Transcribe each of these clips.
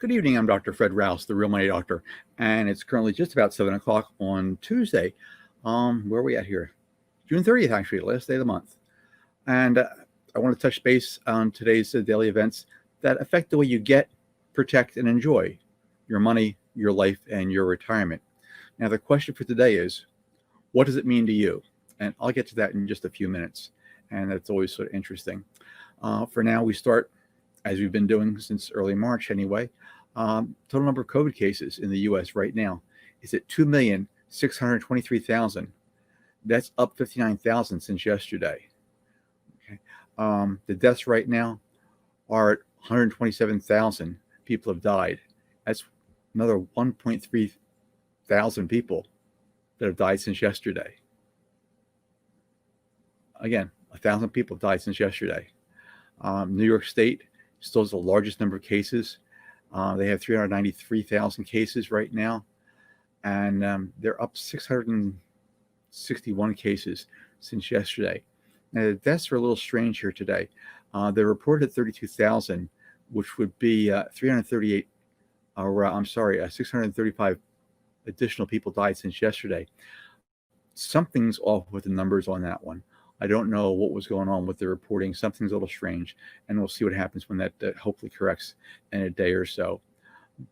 Good evening. I'm Dr. Fred Rouse, the Real Money Doctor, and it's currently just about 7 o'clock on Tuesday. Where are we at here? June 30th, actually, last day of the month. And I want to touch base on today's daily events that affect the way you get, protect, and enjoy your money, your life, and your retirement. Now, the question for today is, what does it mean to you? And I'll get to that in just a few minutes. And that's always sort of interesting. For now, we start, as we've been doing since early March anyway. Total number of COVID cases in the U.S. right now is at 2,623,000. That's up 59,000 since yesterday. Okay. The deaths right now are at 127,000 people have died. That's another 1.3 thousand people that have died since yesterday. Again, 1,000 people have died since yesterday. New York State still has the largest number of cases. They have 393,000 cases right now, and they're up 661 cases since yesterday. Now, the deaths are a little strange here today. They're reported at 32,000, which would be 635 additional people died since yesterday. Something's off with the numbers on that one. I don't know what was going on with the reporting. Something's a little strange, and we'll see what happens when that hopefully corrects in a day or so.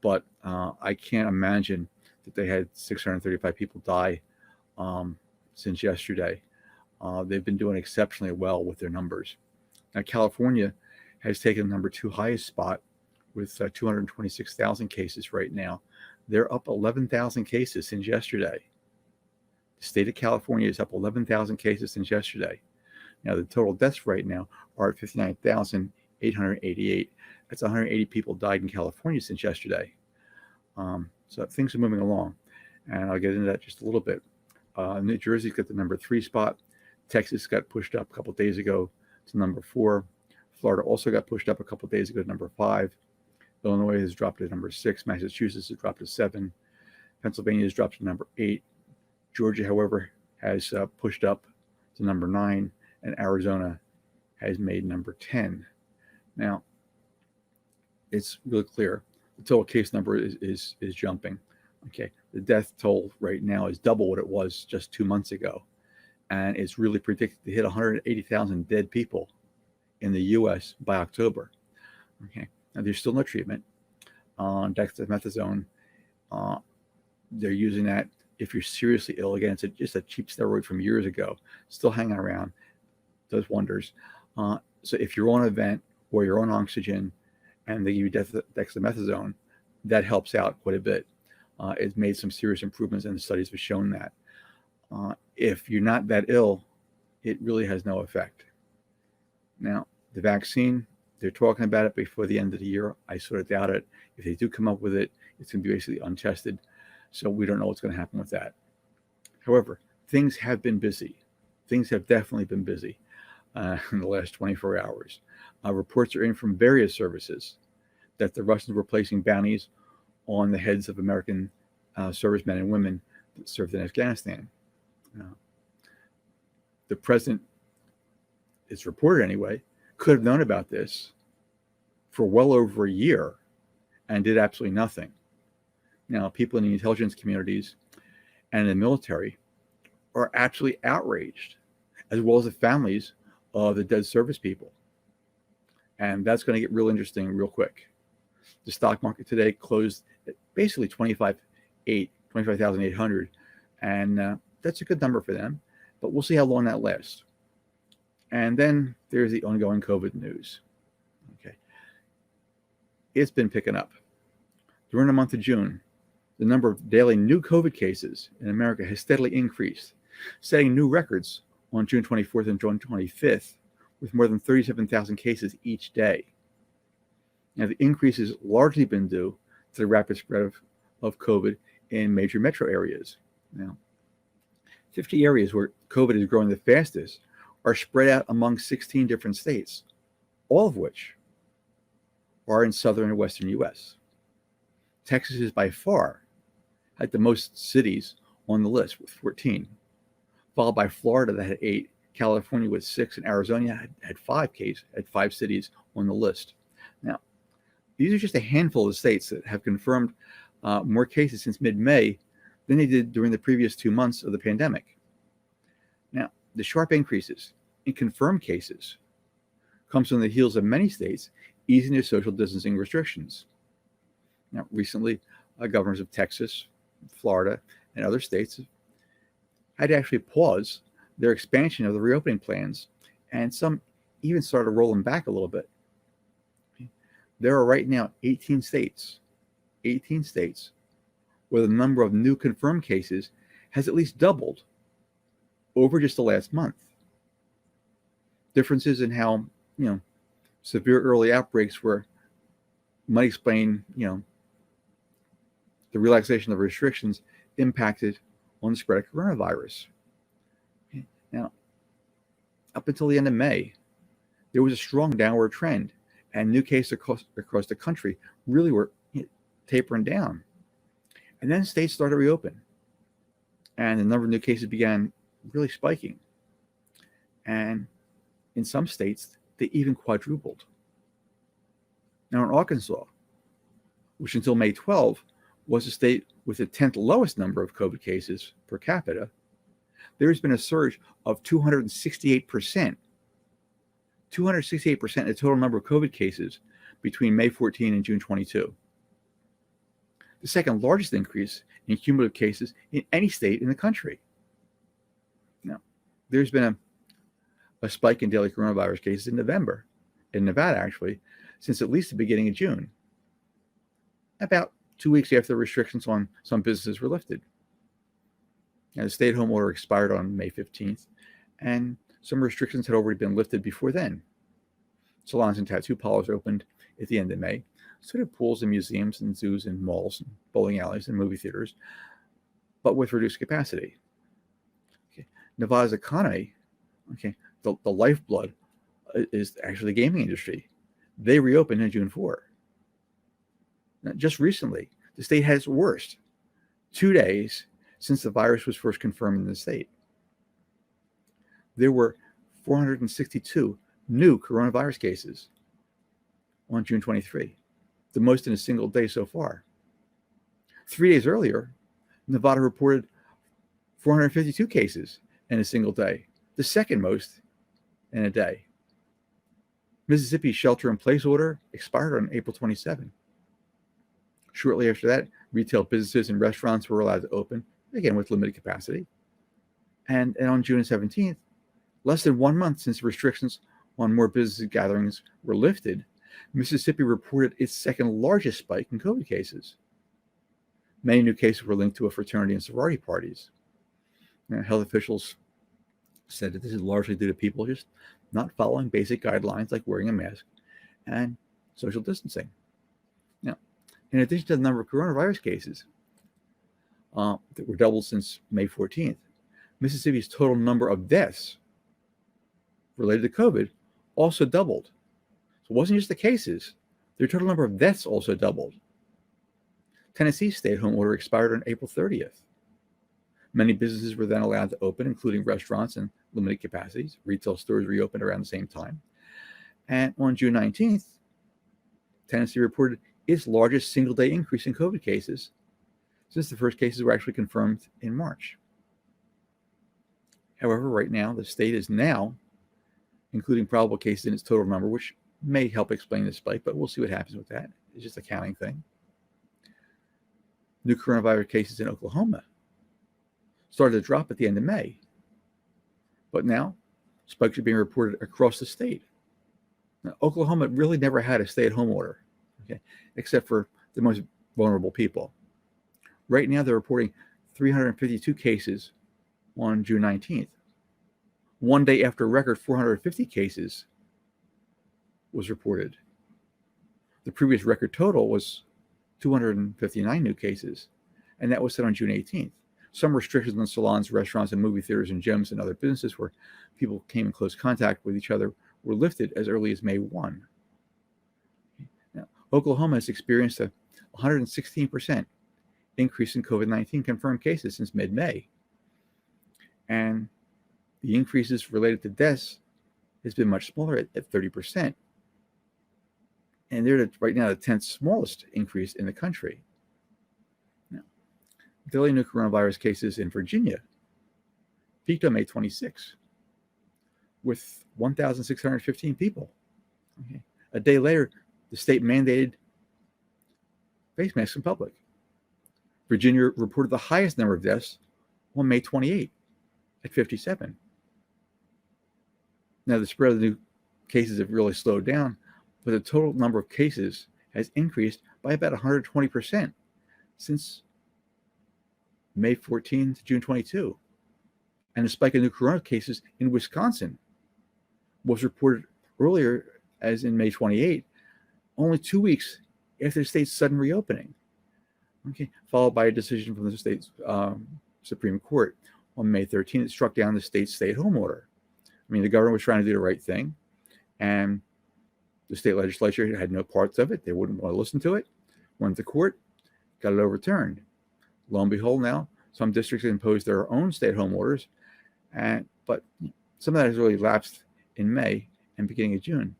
But I can't imagine that they had 635 people die since yesterday. They've been doing exceptionally well with their numbers. Now, California has taken the number 2 highest spot with 226,000 cases right now. They're up 11,000 cases since yesterday. The state of California is up 11,000 cases since yesterday. Now, the total deaths right now are at 59,888. That's 180 people died in California since yesterday. So things are moving along, and I'll get into that just a little bit. New Jersey's got the number 3 spot. Texas got pushed up a couple days ago to number 4. Florida also got pushed up a couple days ago to number 5. Illinois has dropped to number 6. Massachusetts has dropped to 7. Pennsylvania has dropped to number 8. Georgia, however, has pushed up to number 9, and Arizona has made number 10. Now, it's really clear. The total case number is jumping. Okay, the death toll right now is double what it was just 2 months ago, and it's really predicted to hit 180,000 dead people in the U.S. by October. Okay, now there's still no treatment on dexamethasone. They're using that if you're seriously ill. Again, it's just a cheap steroid from years ago, still hanging around, does wonders. So if you're on a vent or you're on oxygen and they give you dexamethasone, that helps out quite a bit. It's made some serious improvements, and the studies have shown that. If you're not that ill, it really has no effect. Now, the vaccine, they're talking about it before the end of the year. I sort of doubt it. If they do come up with it, it's going to be basically untested. So we don't know what's going to happen with that. However, things have been busy. Things have definitely been busy in the last 24 hours. Reports are in from various services that the Russians were placing bounties on the heads of American servicemen and women that served in Afghanistan. The president, it's reported anyway, could have known about this for well over a year and did absolutely nothing. Now, people in the intelligence communities and in the military are actually outraged, as well as the families of the dead service people. And that's going to get real interesting real quick. The stock market today closed at basically 25,800, and that's a good number for them, but we'll see how long that lasts. And then there's the ongoing COVID news. Okay, it's been picking up. During the month of June, the number of daily new COVID cases in America has steadily increased, setting new records on June 24th and June 25th, with more than 37,000 cases each day. Now, the increase has largely been due to the rapid spread of COVID in major metro areas. Now, 50 areas where COVID is growing the fastest are spread out among 16 different states, all of which are in southern and western U.S. Texas is by far had the most cities on the list with 14, followed by Florida that had 8, California with 6, and Arizona had 5 cities on the list. Now, These are just a handful of states that have confirmed more cases since mid-May than they did during the previous 2 months of the pandemic. Now, the sharp increases in confirmed cases comes on the heels of many states easing their social distancing restrictions. Now, recently, governors of Texas, Florida, and other states had to actually pause their expansion of the reopening plans, and some even started rolling back a little bit. There are right now 18 states where the number of new confirmed cases has at least doubled over just the last month. Differences in how, severe early outbreaks might explain, the relaxation of restrictions impacted on the spread of coronavirus. Now, up until the end of May, there was a strong downward trend, and new cases across the country really were tapering down. And then states started to reopen, and the number of new cases began really spiking. And in some states, they even quadrupled. Now, in Arkansas, which until May 12 was the state with the 10th lowest number of COVID cases per capita, there has been a surge of 268%. 268% in the total number of COVID cases between May 14 and June 22. The second largest increase in cumulative cases in any state in the country. Now, there's been a spike in daily coronavirus cases in November, in Nevada actually, since at least the beginning of June, about 2 weeks after the restrictions on some businesses were lifted. Now, the stay-at-home order expired on May 15th, and some restrictions had already been lifted before then. Salons and tattoo parlors opened at the end of May. So did pools and museums and zoos and malls and bowling alleys and movie theaters, but with reduced capacity. Nevada's economy, the lifeblood is actually the gaming industry. They reopened on June 4. Now, just recently, the state had its worst 2 days since the virus was first confirmed in the state. There were 462 new coronavirus cases on June 23, the most in a single day so far. 3 days earlier, Nevada reported 452 cases in a single day, the second most in a day. Mississippi's shelter-in-place order expired on April 27. Shortly after that, retail businesses and restaurants were allowed to open, again with limited capacity. And on June 17th, less than 1 month since restrictions on more business gatherings were lifted, Mississippi reported its second largest spike in COVID cases. Many new cases were linked to a fraternity and sorority parties. Health officials said that this is largely due to people just not following basic guidelines like wearing a mask and social distancing. Now, in addition to the number of coronavirus cases that were doubled since May 14th, Mississippi's total number of deaths related to COVID also doubled. So it wasn't just the cases, their total number of deaths also doubled. Tennessee's stay-at-home order expired on April 30th. Many businesses were then allowed to open, including restaurants and limited capacities. Retail stores reopened around the same time. And on June 19th, Tennessee reported its largest single-day increase in COVID cases since the first cases were actually confirmed in March. However, right now, the state is now including probable cases in its total number, which may help explain the spike, but we'll see what happens with that. It's just a counting thing. New coronavirus cases in Oklahoma started to drop at the end of May, but now spikes are being reported across the state. Now, Oklahoma really never had a stay-at-home order, except for the most vulnerable people. Right now, they're reporting 352 cases on June 19th. 1 day after a record 450 cases was reported. The previous record total was 259 new cases, and that was set on June 18th. Some restrictions on salons, restaurants, and movie theaters and gyms and other businesses where people came in close contact with each other were lifted as early as May 1. Now, Oklahoma has experienced a 116% increase in COVID-19 confirmed cases since mid-May. And the increases related to deaths has been much smaller at 30%. and they're right now the 10th smallest increase in the country. Now, daily new coronavirus cases in Virginia peaked on May 26 with 1,615 people. Okay. A day later, the state mandated face masks in public. Virginia reported the highest number of deaths on May 28 at 57. Now, the spread of the new cases have really slowed down, but the total number of cases has increased by about 120% since May 14 to June 22. And a spike in new corona cases in Wisconsin was reported earlier as in May 28, only 2 weeks after the state's sudden reopening. Okay, followed by a decision from the state's Supreme Court on May 13 that struck down the state's stay-at-home order. I mean, the government was trying to do the right thing, and the state legislature had no parts of it. They wouldn't want to listen to it. Went to court, got it overturned. Lo and behold, now some districts imposed their own stay-at-home orders, but some of that has really lapsed in May and beginning of June.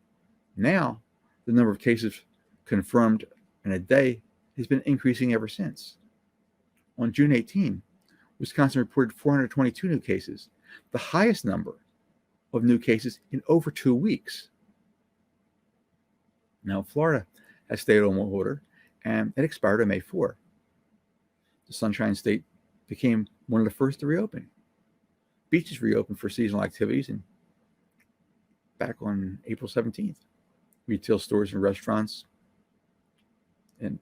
Now, the number of cases confirmed in a day has been increasing ever since. On June 18, Wisconsin reported 422 new cases, the highest number of new cases in over 2 weeks. Now, Florida has stay-at-home order, and it expired on May 4. The Sunshine State became one of the first to reopen. Beaches reopened for seasonal activities and back on April 17th. Retail stores and restaurants and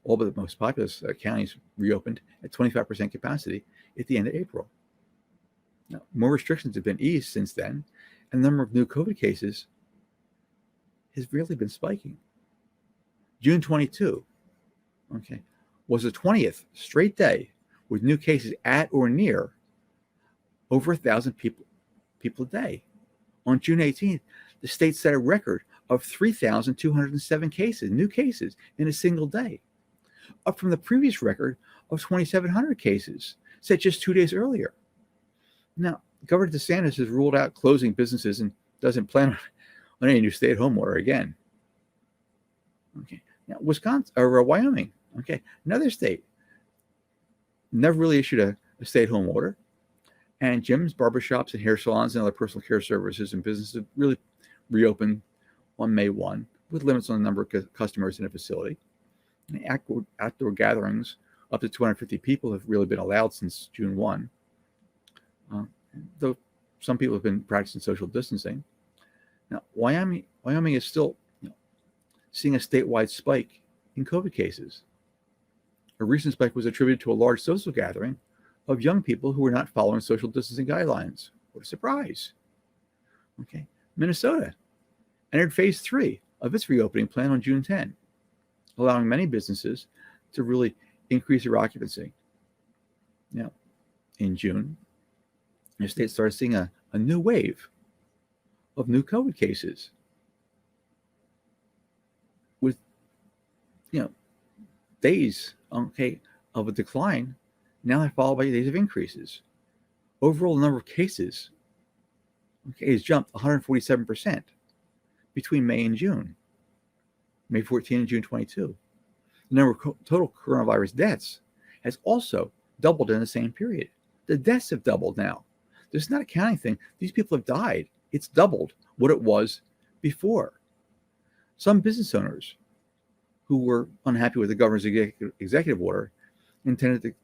all but the most populous counties reopened at 25% capacity at the end of April. Now, more restrictions have been eased since then, and the number of new COVID cases has really been spiking. June 22, was the 20th straight day with new cases at or near over 1,000 people a day. On June 18th, the state set a record of 3,207 cases, new cases, in a single day, up from the previous record of 2,700 cases set just 2 days earlier. Now, Governor DeSantis has ruled out closing businesses and doesn't plan on any new stay-at-home order again. Now, Wyoming, another state, never really issued a stay-at-home order, and gyms, barbershops, and hair salons and other personal care services and businesses really reopened on May 1 with limits on the number of customers in a facility. And outdoor gatherings up to 250 people have really been allowed since June 1, though some people have been practicing social distancing. Now, Wyoming is still seeing a statewide spike in COVID cases. A recent spike was attributed to a large social gathering of young people who were not following social distancing guidelines. What a surprise. Minnesota entered phase 3 of its reopening plan on June 10, allowing many businesses to really increase their occupancy. Now, in June, the state started seeing a new wave of new COVID cases with, days, of a decline, now they're followed by days of increases. Overall, the number of cases, has jumped 147% between May and June, May 14 and June 22. The number of total coronavirus deaths has also doubled in the same period. The deaths have doubled now. This is not a counting thing. These people have died. It's doubled what it was before. Some business owners who were unhappy with the governor's executive order intended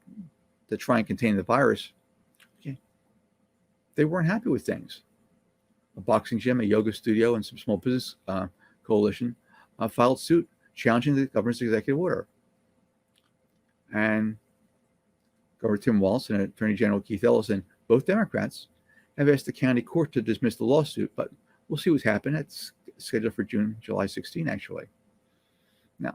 to try and contain the virus, they weren't happy with things. A boxing gym, a yoga studio, and some small business coalition filed suit challenging the governor's executive order. And Governor Tim Walz and Attorney General Keith Ellison, both Democrats, have asked the county court to dismiss the lawsuit, but we'll see what's happened. It's scheduled for July 16, actually. Now,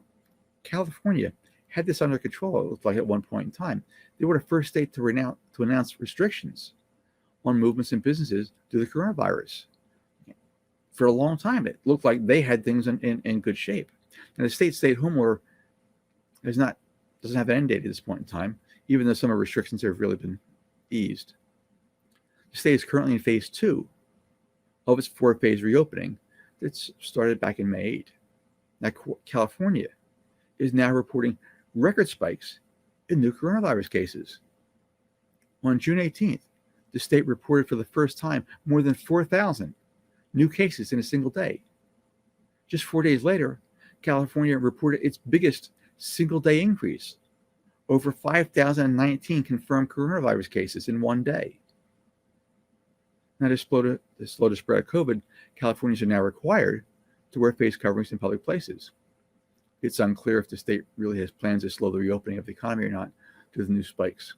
California had this under control, it looked like, at one point in time. They were the first state to announce restrictions on movements and businesses due to the coronavirus. For a long time, it looked like they had things in good shape. And the state stay-at-home order doesn't have an end date at this point in time, even though some of the restrictions have really been eased. The state is currently in phase 2 of its 4-phase reopening that started back in May 8. Now, California is now reporting record spikes in new coronavirus cases. On June 18th, the state reported for the first time more than 4,000 new cases in a single day. Just 4 days later, California reported its biggest single-day increase, over 5,019 confirmed coronavirus cases in one day. Now, to slow the spread of COVID, Californians are now required to wear face coverings in public places. It's unclear if the state really has plans to slow the reopening of the economy or not due to the new spikes.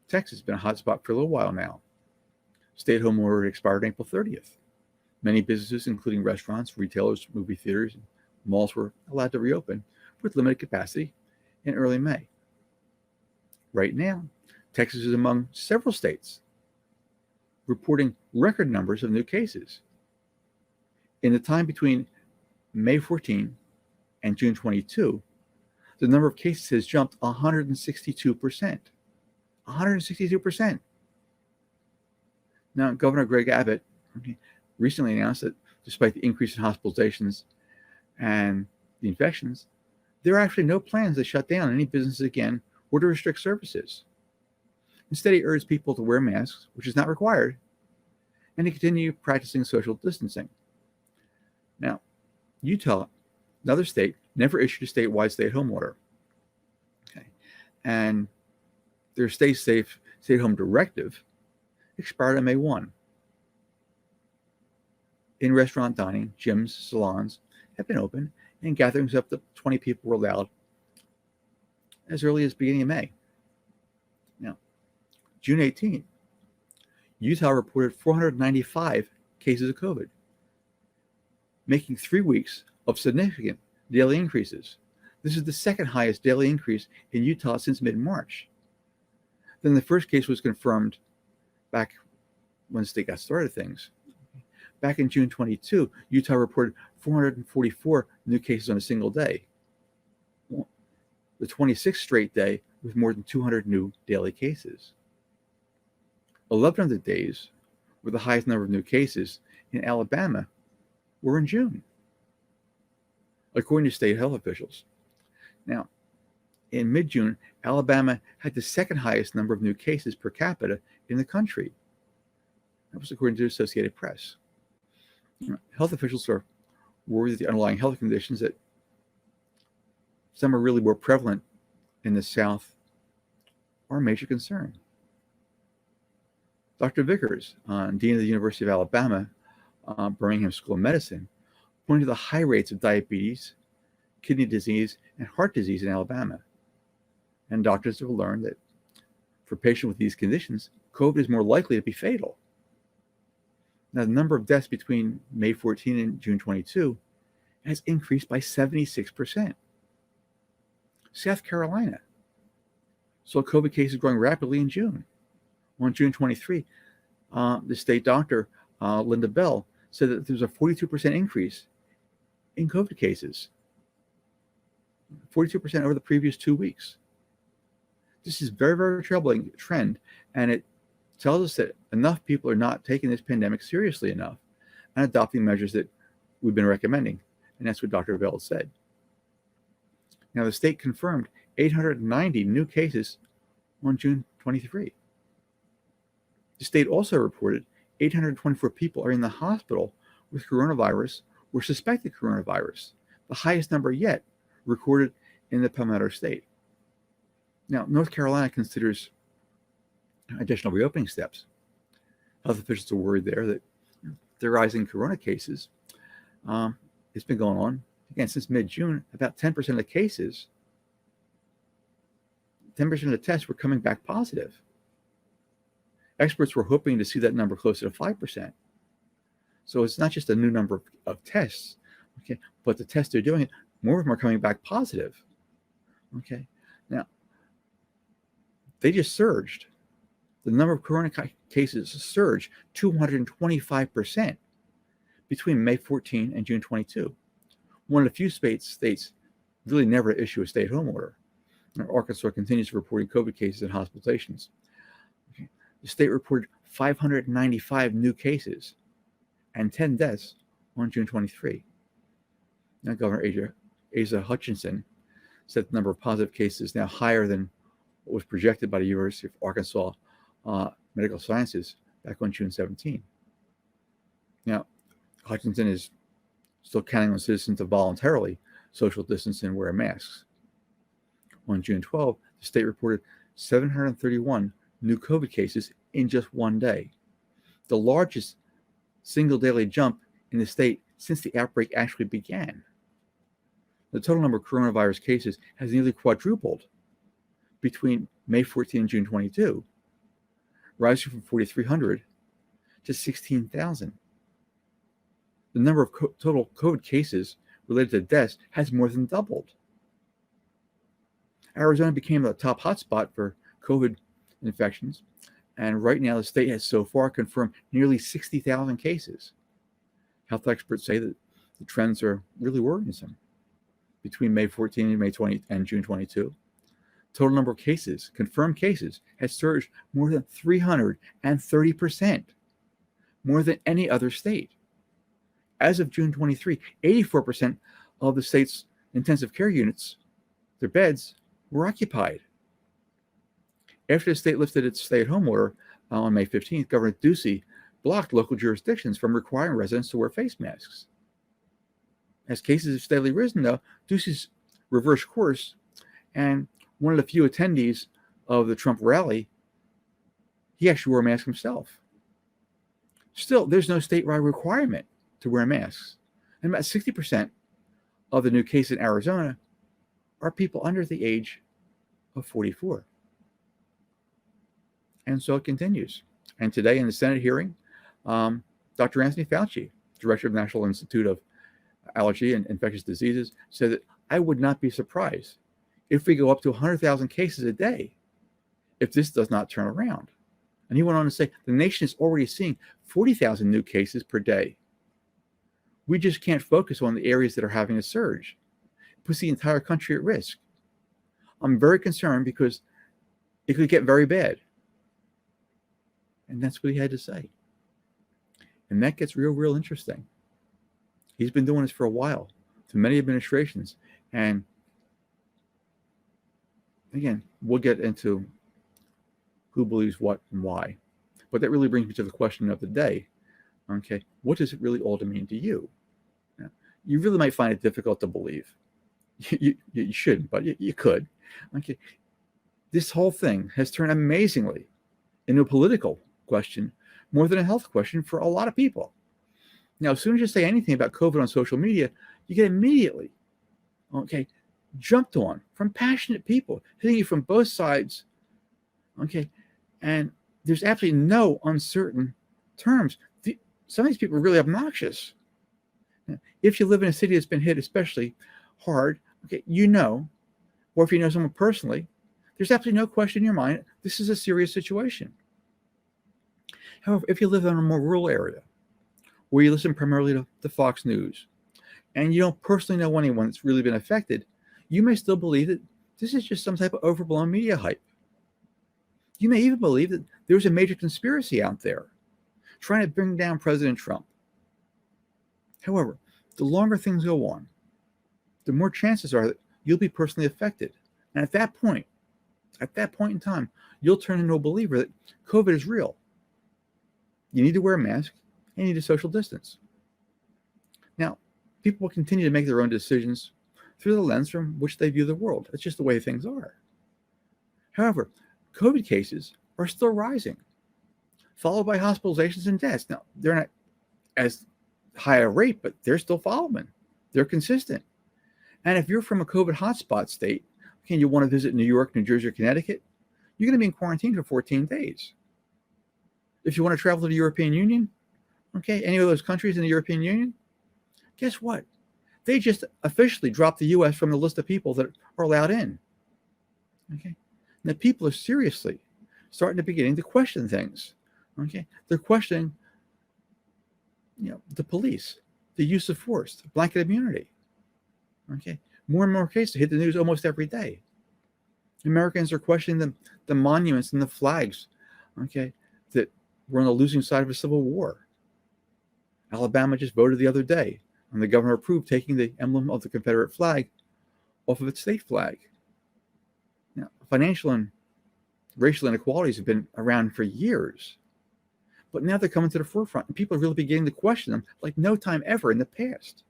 Texas has been a hot spot for a little while now. Stay-at-home order expired April 30th. Many businesses, including restaurants, retailers, movie theaters, and malls, were allowed to reopen with limited capacity in early May. Right now, Texas is among several states reporting record numbers of new cases. In the time between May 14 and June 22, the number of cases has jumped 162%. 162%. Now, Governor Greg Abbott recently announced that despite the increase in hospitalizations and the infections, there are actually no plans to shut down any businesses again or to restrict services. Instead, he urged people to wear masks, which is not required, and to continue practicing social distancing. Now, Utah, another state, never issued a statewide stay-at-home order. Okay. And their stay-at-home directive expired on May 1. In-restaurant dining, gyms, salons have been open, and gatherings up to 20 people were allowed as early as the beginning of May. Now, June 18th, Utah reported 495 cases of COVID, making 3 weeks of significant daily increases. This is the second highest daily increase in Utah since mid-March. Then the first case was confirmed back when the state got started things. Back in June 22, Utah reported 444 new cases on a single day. The 26th straight day with more than 200 new daily cases. 11 of the days with the highest number of new cases in Alabama were in June, according to state health officials. Now, in mid-June, Alabama had the second highest number of new cases per capita in the country. That was according to the Associated Press. Health officials are worried that the underlying health conditions that some are really more prevalent in the South are a major concern. Dr. Vickers, Dean of the University of Alabama, Birmingham School of Medicine, pointed to the high rates of diabetes, kidney disease, and heart disease in Alabama. And doctors have learned that for patients with these conditions, COVID is more likely to be fatal. Now, the number of deaths between May 14 and June 22 has increased by 76%. South Carolina saw COVID cases growing rapidly in June. On June 23, the state doctor, Linda Bell, said that there was a 42% increase in COVID cases. 42% over the previous 2 weeks. This is a very, very troubling trend, and it tells us that enough people are not taking this pandemic seriously enough and adopting measures that we've been recommending, and that's what Dr. Bell said. Now, the state confirmed 890 new cases on June 23. The state also reported 824 people are in the hospital with coronavirus or suspected coronavirus, the highest number yet recorded in the Palmetto State. Now, North Carolina considers additional reopening steps. Health officials are worried there that the rising corona cases, it's been going on, again, since mid-June. About 10% of the cases, 10% of the tests were coming back positive. Experts were hoping to see that number closer to 5%. So it's not just a new number of tests, okay, but the tests they're doing, more of them are coming back positive. Okay, now, they just surged. The number of corona cases surged 225% between May 14 and June 22. One of the few states really never issue a stay-at-home order. Arkansas continues reporting COVID cases and hospitalizations. Okay. The state reported 595 new cases and 10 deaths on June 23. Now, Governor Asa Hutchinson said the number of positive cases is now higher than what was projected by the University of Arkansas Medical Sciences back on June 17. Now, Hutchinson is still counting on citizens to voluntarily social distance and wear masks. On June 12, the state reported 731 new COVID cases in just one day, the largest single daily jump in the state since the outbreak actually began. The total number of coronavirus cases has nearly quadrupled between May 14 and June 22, rising from 4,300 to 16,000. The number of total COVID cases related to deaths has more than doubled. Arizona became the top hotspot for COVID infections, and right now the state has so far confirmed nearly 60,000 cases. Health experts say that the trends are really worrisome. Between May 14 and May 20 and June 22, total number of cases, confirmed cases, has surged more than 330%, more than any other state. As of June 23, 84% of the state's intensive care units, their beds, were occupied. After the state lifted its stay-at-home order on May 15th, Governor Ducey blocked local jurisdictions from requiring residents to wear face masks. As cases have steadily risen, though, Ducey's reversed course, and one of the few attendees of the Trump rally, he actually wore a mask himself. Still, there's no statewide requirement to wear masks. And about 60% of the new cases in Arizona are people under the age of 44. And so it continues. And today in the Senate hearing, Dr. Anthony Fauci, director of the National Institute of Allergy and Infectious Diseases, said that I would not be surprised if we go up to 100,000 cases a day if this does not turn around. And he went on to say the nation is already seeing 40,000 new cases per day. We just can't focus on the areas that are having a surge. It puts the entire country at risk. I'm very concerned because it could get very bad. And that's what he had to say. And that gets real interesting. He's been doing this for a while, through many administrations. And again, we'll get into who believes what and why. But that really brings me to the question of the day. Okay, what does it really all mean to you? Now, you really might find it difficult to believe. You shouldn't, but you could. Okay, this whole thing has turned amazingly into a political question more than a health question for a lot of people. Now, as soon as you say anything about COVID on social media, you get immediately, jumped on from passionate people, hitting you from both sides. Okay, and there's absolutely no uncertain terms. Some of these people are really obnoxious. If you live in a city that's been hit especially hard, or if you know someone personally, there's absolutely no question in your mind, this is a serious situation. However, if you live in a more rural area, where you listen primarily to Fox News, and you don't personally know anyone that's really been affected, you may still believe that this is just some type of overblown media hype. You may even believe that there's a major conspiracy out there trying to bring down President Trump. However, the longer things go on, the more chances are that you'll be personally affected. And at that point in time, you'll turn into a believer that COVID is real. You need to wear a mask and you need to social distance. Now, people will continue to make their own decisions through the lens from which they view the world. It's just the way things are. However, COVID cases are still rising, followed by hospitalizations and deaths. Now, they're not as high a rate, but they're still following. They're consistent. And if you're from a COVID hotspot state, and you want to visit New York, New Jersey, or Connecticut, you're going to be in quarantine for 14 days. If you want to travel to the European Union, any of those countries in the European Union, guess what? They just officially dropped the U.S. from the list of people that are allowed in. Okay, now people are seriously starting to beginning to question things. Okay, they're questioning, the police, the use of force, blanket immunity. Okay, more and more cases hit the news almost every day. Americans are questioning the monuments and the flags, that were on the losing side of a civil war. Alabama just voted the other day, And the governor approved taking the emblem of the Confederate flag off of its state flag. Now, financial and racial inequalities have been around for years, but now they're coming to the forefront, and people are really beginning to question them like no time ever in the past.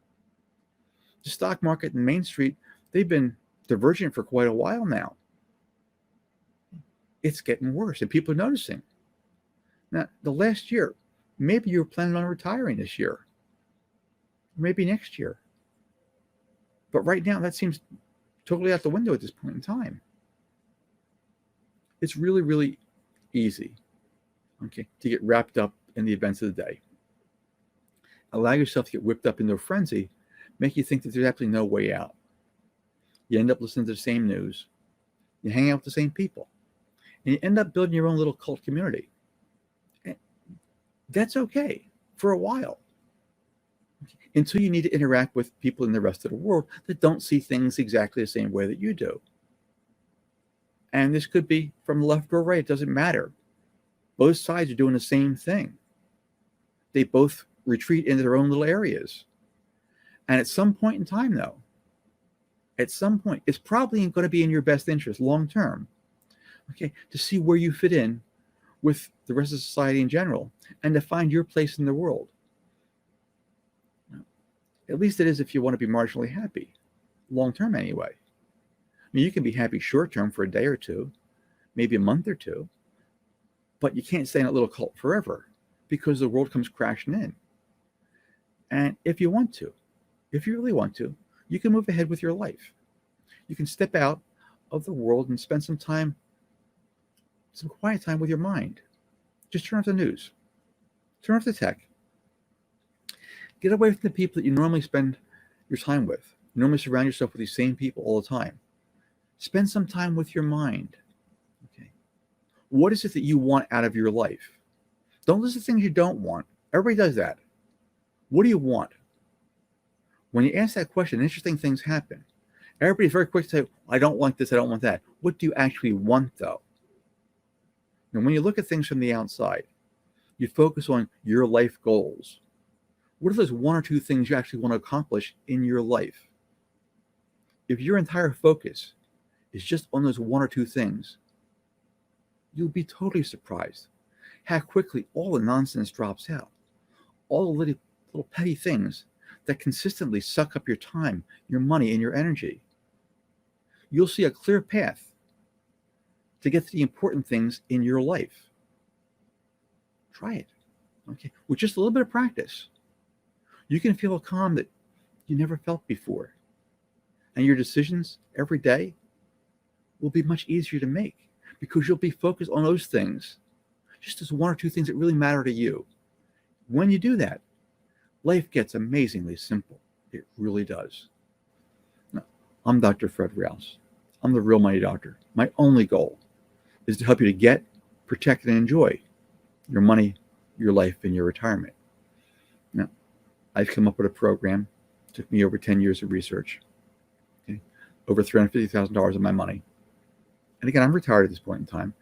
The stock market and Main Street, they've been divergent for quite a while now. It's getting worse, and people are noticing. Now, the last year, maybe you're planning on retiring this year, maybe next year. But right now, that seems totally out the window at this point in time. It's really, really easy, okay, to get wrapped up in the events of the day. Allow yourself to get whipped up into a frenzy, make you think that there's absolutely no way out. You end up listening to the same news. You hang out with the same people. And you end up building your own little cult community. And that's okay for a while, until you need to interact with people in the rest of the world that don't see things exactly the same way that you do. And this could be from left or right. It doesn't matter. Both sides are doing the same thing. They both retreat into their own little areas. And at some point in time, though, at some point, it's probably going to be in your best interest long term, okay, to see where you fit in with the rest of society in general and to find your place in the world. At least it is if you want to be marginally happy, long term anyway. I mean, you can be happy short term for a day or two, maybe a month or two, but you can't stay in that little cult forever because the world comes crashing in. And if you want to, if you really want to, you can move ahead with your life. You can step out of the world and spend some time, some quiet time with your mind. Just turn off the news. Turn off the tech. Get away from the people that you normally spend your time with. You normally surround yourself with these same people all the time. Spend some time with your mind. Okay. What is it that you want out of your life? Don't listen to things you don't want. Everybody does that. What do you want? When you ask that question, interesting things happen. Everybody's very quick to say, I don't want this, I don't want that. What do you actually want, though? And when you look at things from the outside, you focus on your life goals. What are those one or two things you actually want to accomplish in your life? If your entire focus is just on those one or two things, you'll be totally surprised how quickly all the nonsense drops out. All the little petty things that consistently suck up your time, your money, and your energy. You'll see a clear path to get to the important things in your life. Try it, okay? With just a little bit of practice, you can feel a calm that you never felt before. And your decisions every day will be much easier to make because you'll be focused on those things, just as one or two things that really matter to you. When you do that, life gets amazingly simple. It really does. Now, I'm Dr. Fred Rouse. I'm the Real Money Doctor. My only goal is to help you to get, protect, and enjoy your money, your life, and your retirement. Now, I've come up with a program. It took me over 10 years of research. Okay? Over $350,000 of my money. And again, I'm retired at this point in time.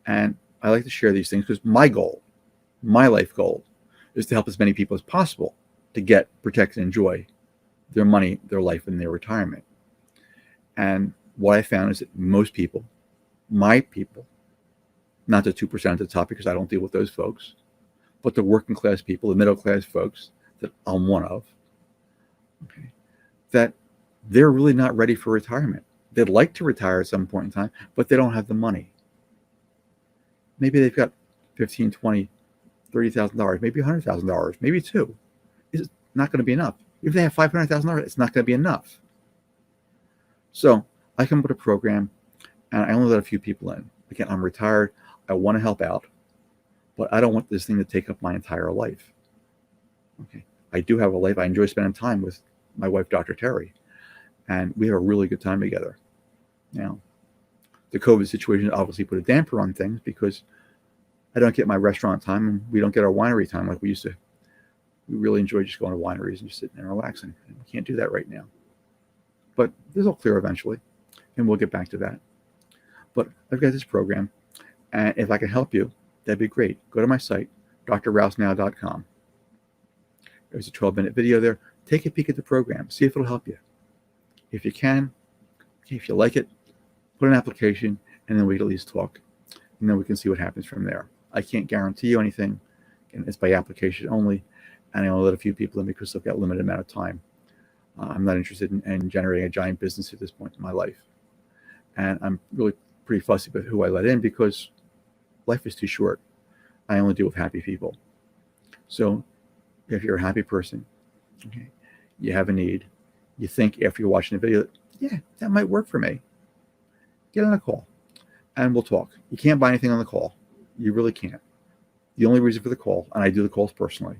And I like to share these things because my goal, my life goal, is to help as many people as possible to get, protect, and enjoy their money, their life, and their retirement. And what I found is that most people, my people, not the 2% at the top because I don't deal with those folks, but the working class people, the middle class folks that I'm one of, okay, that they're really not ready for retirement. They'd like to retire at some point in time, but they don't have the money. Maybe they've got $15,000, $20,000, $30,000, maybe $100,000, maybe two. It's not going to be enough. If they have $500,000, it's not going to be enough. So I come up with a program, and I only let a few people in. Again, I'm retired. I want to help out, but I don't want this thing to take up my entire life. Okay, I do have a life. I enjoy spending time with my wife, Dr. Terry, and we have a really good time together. Now, the COVID situation obviously put a damper on things because I don't get my restaurant time and we don't get our winery time like we used to. We really enjoy just going to wineries and just sitting there and relaxing. And we can't do that right now. But this will clear eventually, and we'll get back to that. But I've got this program, and if I can help you, that'd be great. Go to my site, drrousenow.com. There's a 12-minute video there. take a peek at the program, see if it'll help you. If you can, if you like it, put an application, and then we can at least talk. And then we can see what happens from there. I can't guarantee you anything. And it's by application only. And I only let a few people in because they've got a limited amount of time. I'm not interested in generating a giant business at this point in my life. And I'm really pretty fussy about who I let in because life is too short. I only deal with happy people. So if you're a happy person, okay, you have a need, you think after you're watching the video, yeah, that might work for me, get on a call and we'll talk. You can't buy anything on the call. You really can't. The only reason for the call, and I do the calls personally,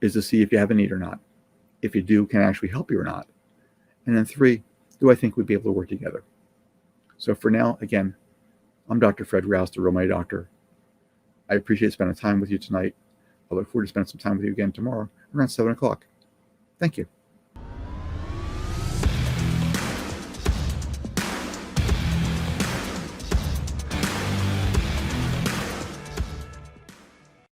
is to see if you have a need or not. If you do, can I actually help you or not? And then 3, do I think we'd be able to work together? So for now, again, I'm Dr. Fred Rouse, the Real Money Doctor. I appreciate spending time with you tonight. I look forward to spending some time with you again tomorrow around 7 o'clock. Thank you.